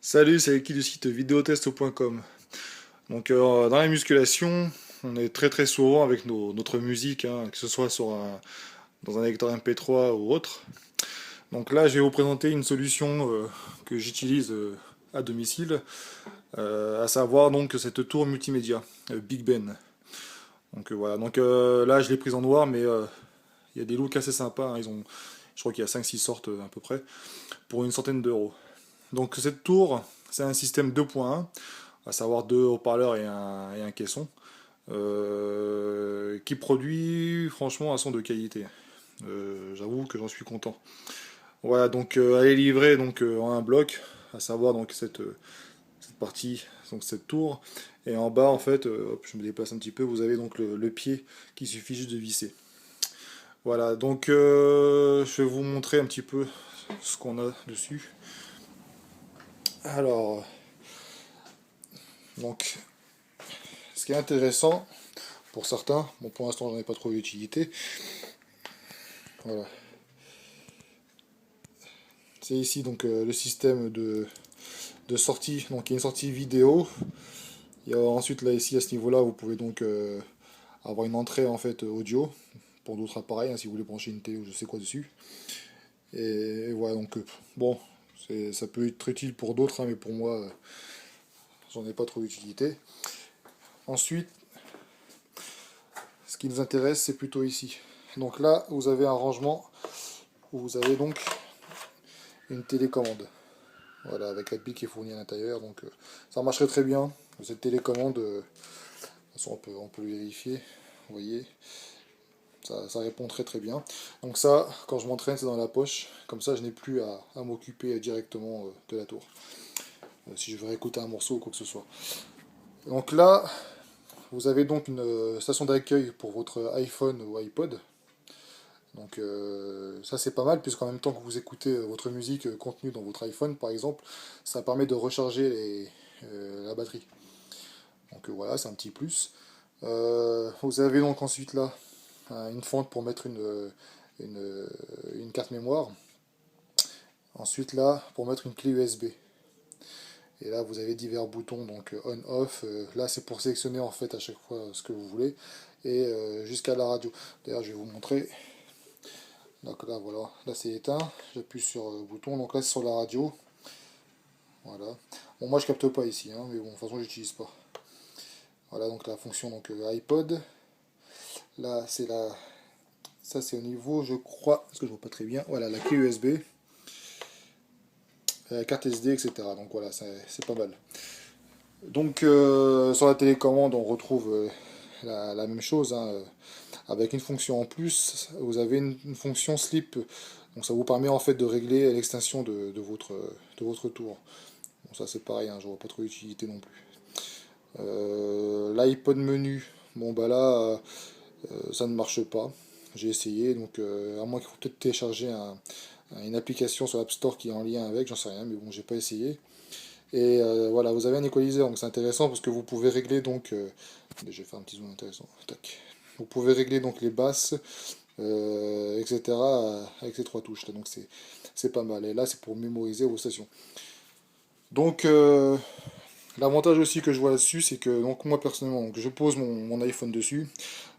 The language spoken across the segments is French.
Salut, c'est Eki du site videotest.com. Dans la musculation, on est très souvent avec notre musique, hein, que ce soit dans un lecteur MP3 ou autre. Donc là, je vais vous présenter une solution que j'utilise à domicile, à savoir donc cette tour multimédia, Big Ben. Voilà, là je l'ai prise en noir, mais il y a des looks assez sympas, hein. Je crois qu'il y a 5-6 sortes à peu près, pour une centaine d'euros. Donc cette tour, c'est un système 2.1, à savoir deux haut-parleurs et un caisson, qui produit franchement un son de qualité. J'avoue que j'en suis content. Voilà, elle est livrée en un bloc, à savoir cette partie, donc cette tour. Et en bas, en fait, hop, je me déplace un petit peu, vous avez donc le pied qui suffit juste de visser. Voilà, je vais vous montrer un petit peu ce qu'on a dessus. Alors, donc, ce qui est intéressant pour certains, bon pour l'instant j'en ai pas trop d'utilité, voilà. C'est ici le système de sortie, donc il y a une sortie vidéo. Il y a ensuite là ici à ce niveau-là vous pouvez avoir une entrée en fait audio pour d'autres appareils, hein, si vous voulez brancher une télé ou je sais quoi dessus. Et voilà bon, ça peut être utile pour d'autres, hein, mais pour moi j'en ai pas trop d'utilité. Ensuite, ce qui nous intéresse c'est plutôt ici. Donc là vous avez un rangement où vous avez donc une télécommande. Voilà, avec la pile qui est fournie à l'intérieur, ça marcherait très bien. Cette télécommande, de toute façon on peut le vérifier, vous voyez, ça répond très bien. Donc ça, quand je m'entraîne, c'est dans la poche, comme ça je n'ai plus à m'occuper directement de la tour, si je veux réécouter un morceau ou quoi que ce soit. Donc là, vous avez donc une station d'accueil pour votre iPhone ou iPod. Ça c'est pas mal, puisqu'en même temps que vous écoutez votre musique contenue dans votre iPhone par exemple, ça permet de recharger la batterie. Voilà, c'est un petit plus. Vous avez donc ensuite là une fente pour mettre une, une carte mémoire. Ensuite là pour mettre une clé USB. Et là vous avez divers boutons, donc on-off. Là c'est pour sélectionner en fait à chaque fois ce que vous voulez. Et jusqu'à la radio. D'ailleurs je vais vous montrer. Donc là voilà, là c'est éteint. J'appuie sur le bouton. Donc là c'est sur la radio. Voilà. Bon moi je capte pas ici, hein, mais bon de toute façon j'utilise pas. Voilà donc la fonction iPod. Là c'est ça c'est au niveau, je crois, parce que je vois pas très bien, voilà, la clé USB, la carte SD, etc. Donc voilà, c'est pas mal. Sur la télécommande, on retrouve la même chose, hein, avec une fonction en plus, vous avez une fonction slip, donc ça vous permet en fait de régler l'extension de votre tour. Bon ça c'est pareil, hein, je vois pas trop d'utilité non plus. L'iPod menu, bon bah là, ça ne marche pas. J'ai essayé, à moins qu'il faut peut-être télécharger une application sur l'App Store qui est en lien avec, j'en sais rien, mais bon, j'ai pas essayé. Et voilà, vous avez un équaliseur, donc c'est intéressant parce que vous pouvez régler je vais faire un petit zoom intéressant. Tac. Vous pouvez régler donc les basses, etc. avec ces trois touches là, donc c'est pas mal. Et là, c'est pour mémoriser vos stations. Donc l'avantage aussi que je vois là-dessus, c'est que donc moi personnellement, je pose mon iPhone dessus,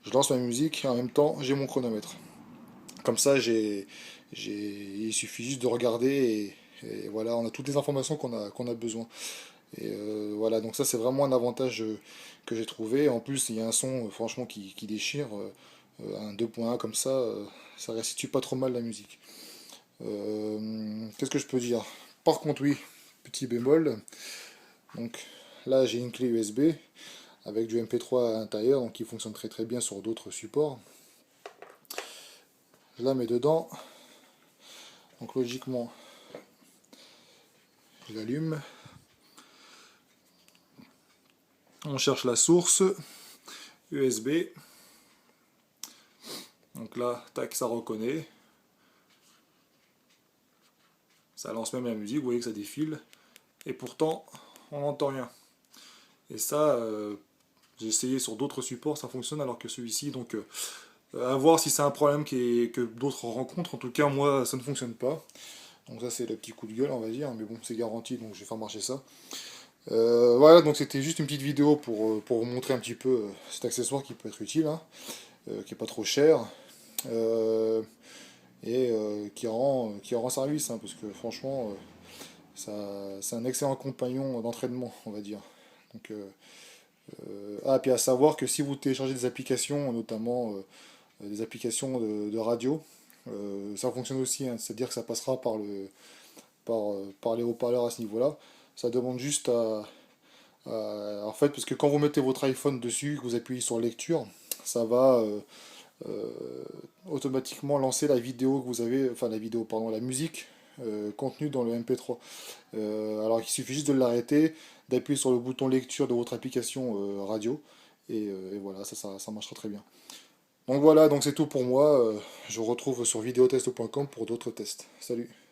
je lance ma musique et en même temps j'ai mon chronomètre. Comme ça, il suffit juste de regarder et voilà, on a toutes les informations qu'on a besoin. Et voilà, donc ça c'est vraiment un avantage que j'ai trouvé. En plus, il y a un son franchement qui déchire, un 2.1 comme ça restitue pas trop mal la musique. Qu'est-ce que je peux dire? Par contre, oui, petit bémol. Donc là, j'ai une clé USB avec du MP3 à l'intérieur, donc qui fonctionne très bien sur d'autres supports. Je la mets dedans. Donc logiquement, je l'allume. On cherche la source USB. Donc là, tac, ça reconnaît. Ça lance même la musique, vous voyez que ça défile. Et pourtant, on n'entend rien. Et ça, j'ai essayé sur d'autres supports, ça fonctionne, alors que celui-ci, à voir si c'est un problème que d'autres rencontrent. En tout cas, moi, ça ne fonctionne pas. Donc ça c'est le petit coup de gueule on va dire, mais bon c'est garanti donc je vais faire marcher ça. Voilà donc c'était juste une petite vidéo pour vous montrer un petit peu cet accessoire qui peut être utile, hein, qui est pas trop cher. euh, qui rend service, hein, parce que franchement, c'est un excellent compagnon d'entraînement, on va dire. Donc, ah, puis à savoir que si vous téléchargez des applications, notamment des applications de radio, ça fonctionne aussi, hein, c'est-à-dire que ça passera par les haut-parleurs à ce niveau-là. Ça demande juste en fait, parce que quand vous mettez votre iPhone dessus, que vous appuyez sur lecture, ça va euh, automatiquement lancer la vidéo que vous avez, enfin la vidéo, pardon, la musique contenue dans le MP3. Alors il suffit juste de l'arrêter, d'appuyer sur le bouton lecture de votre application radio, et voilà, ça marchera très bien. Donc voilà, donc c'est tout pour moi. Je vous retrouve sur videotest.com pour d'autres tests. Salut!